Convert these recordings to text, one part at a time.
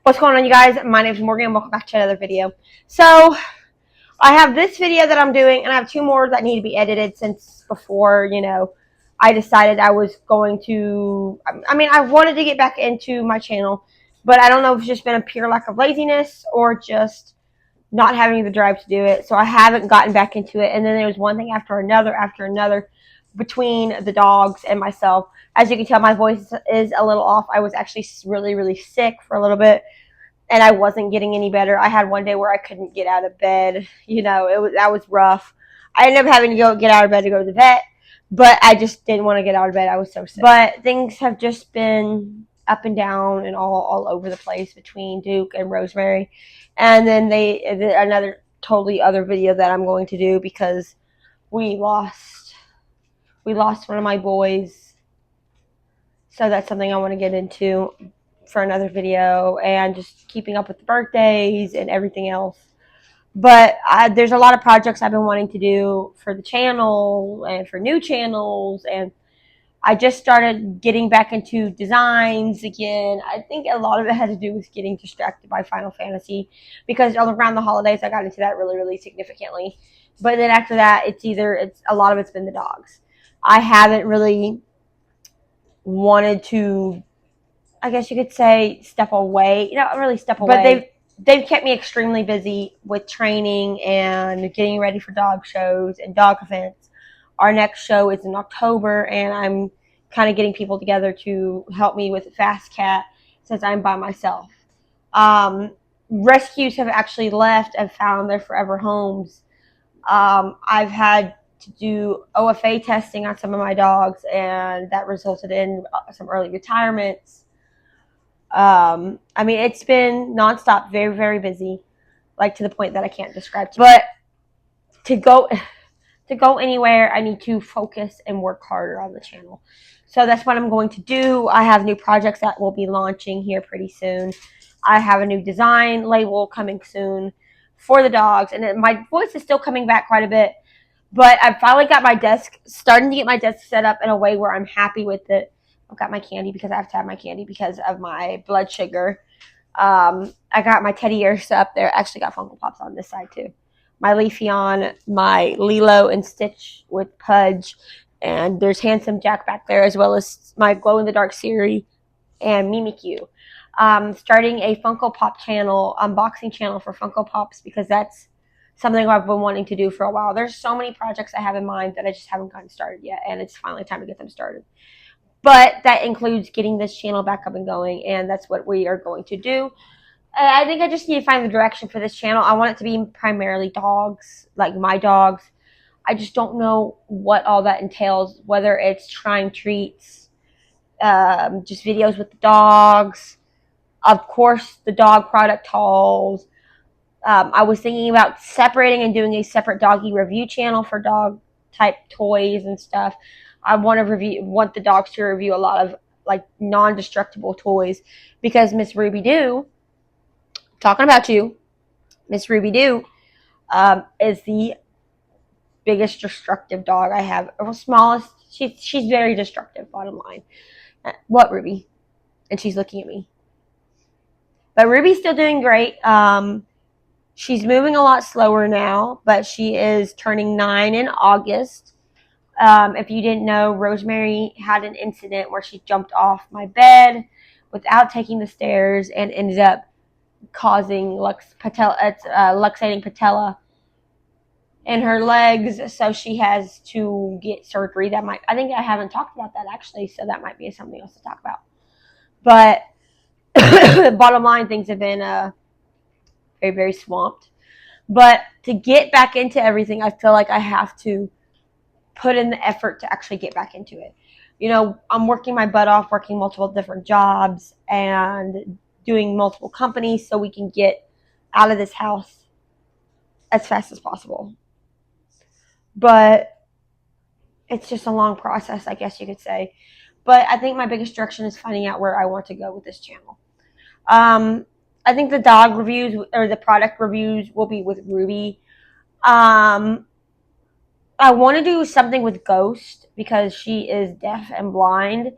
What's going on, you guys? My name is Morgan and welcome back to another video. So I have this video that I'm doing and I have two more that need to be edited since before, I decided I was going to, I wanted to get back into my channel, but I don't know if it's just been a pure lack of laziness or just not having the drive to do it. So I haven't gotten back into it. And then there was one thing after another between the dogs and myself. As you can tell, my voice is a little off. I was actually really, really sick for a little bit, and I wasn't getting any better. I had one day where I couldn't get out of bed. That was rough. I ended up having to get out of bed to go to the vet, but I just didn't want to get out of bed. I was so sick. But things have just been up and down and all over the place between Duke and Rosemary. And then another totally other video that I'm going to do because we lost one of my boys. So that's something I want to get into for another video, and just keeping up with the birthdays and everything else. But there's a lot of projects I've been wanting to do for the channel and for new channels, and I just started getting back into designs again. I think a lot of it had to do with getting distracted by Final Fantasy, because around the holidays I got into that really, really significantly. But then after that, it's a lot of it's been the dogs. I haven't really wanted to, I guess you could say, step away. Not really step away. But they've kept me extremely busy with training and getting ready for dog shows and dog events. Our next show is in October, and I'm kind of getting people together to help me with Fast Cat since I'm by myself. Rescues have actually left and found their forever homes. I've had to do OFA testing on some of my dogs, and that resulted in some early retirements. It's been nonstop, very, very busy, like to the point that I can't describe to you. But to go anywhere, I need to focus and work harder on the channel. So that's what I'm going to do. I have new projects that will be launching here pretty soon. I have a new design label coming soon for the dogs, and my voice is still coming back quite a bit. But I finally got starting to get my desk set up in a way where I'm happy with it. I've got my candy because I have to have my candy because of my blood sugar. I got my teddy bears up there. I actually got Funko Pops on this side too. My Leafeon, my Lilo and Stitch with Pudge, and there's Handsome Jack back there, as well as my Glow in the Dark Siri and Mimikyu. Starting a Funko Pop channel, unboxing channel for Funko Pops, because that's something I've been wanting to do for a while. There's so many projects I have in mind that I just haven't gotten started yet, and it's finally time to get them started. But that includes getting this channel back up and going, and that's what we are going to do. I think I just need to find the direction for this channel. I want it to be primarily dogs, like my dogs. I just don't know what all that entails, whether it's trying treats, just videos with the dogs, of course, the dog product hauls. I was thinking about separating and doing a separate doggy review channel for dog type toys and stuff. I want the dogs to review a lot of like non-destructible toys, because Miss Ruby Doo, talking about you, Miss Ruby Doo, is the biggest destructive dog I have, or smallest. She's very destructive. Bottom line, what, Ruby? And she's looking at me. But Ruby's still doing great. She's moving a lot slower now, but she is turning 9 in August. If you didn't know, Rosemary had an incident where she jumped off my bed without taking the stairs and ended up causing luxating patella in her legs. So she has to get surgery. I think I haven't talked about that actually, so that might be something else to talk about. But bottom line, things have been very, very swamped. But to get back into everything, I feel like I have to put in the effort to actually get back into it. I'm working my butt off, working multiple different jobs and doing multiple companies so we can get out of this house as fast as possible. But it's just a long process, I guess you could say. But I think my biggest direction is finding out where I want to go with this channel. I think the dog reviews or the product reviews will be with Ruby. I want to do something with Ghost because she is deaf and blind.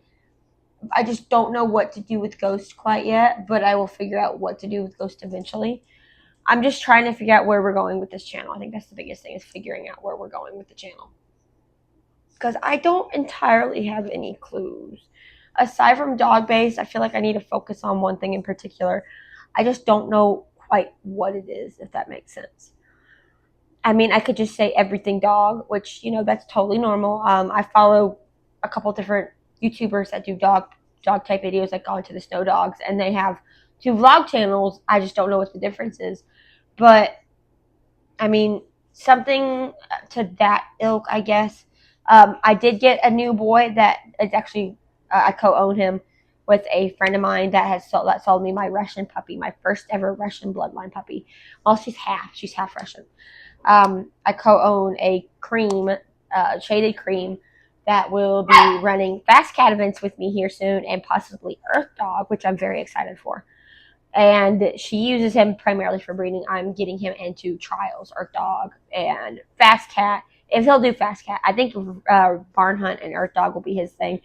I just don't know what to do with Ghost quite yet, but I will figure out what to do with Ghost eventually. I'm just trying to figure out where we're going with this channel. I think that's the biggest thing, is figuring out where we're going with the channel. Because I don't entirely have any clues. Aside from dog base, I feel like I need to focus on one thing in particular. I just don't know quite what it is, if that makes sense. I mean, I could just say everything dog, which, that's totally normal. I follow a couple different YouTubers that do dog type videos, like Gone to the Snow Dogs, and they have 2 vlog channels. I just don't know what the difference is. But, I mean, something to that ilk, I guess. I did get a new boy that is actually, I co-own him with a friend of mine that sold me my Russian puppy, my first ever Russian bloodline puppy. Well, she's half Russian. I co-own a cream, shaded cream, that will be running Fast Cat events with me here soon, and possibly Earth Dog, which I'm very excited for. And she uses him primarily for breeding. I'm getting him into trials, Earth Dog and Fast Cat. If he'll do Fast Cat, I think Barn Hunt and Earth Dog will be his thing.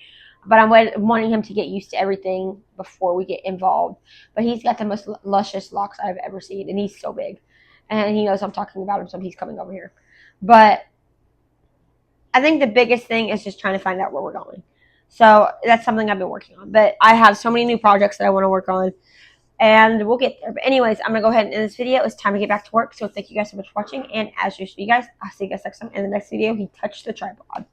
But I'm wanting him to get used to everything before we get involved. But he's got the most luscious locks I've ever seen, and he's so big. And he knows I'm talking about him, so he's coming over here. But I think the biggest thing is just trying to find out where we're going. So that's something I've been working on. But I have so many new projects that I want to work on, and we'll get there. But anyways, I'm going to go ahead and end this video. It's time to get back to work. So thank you guys so much for watching. And as usual, you guys, I'll see you guys next time. In the next video, he touched the tripod.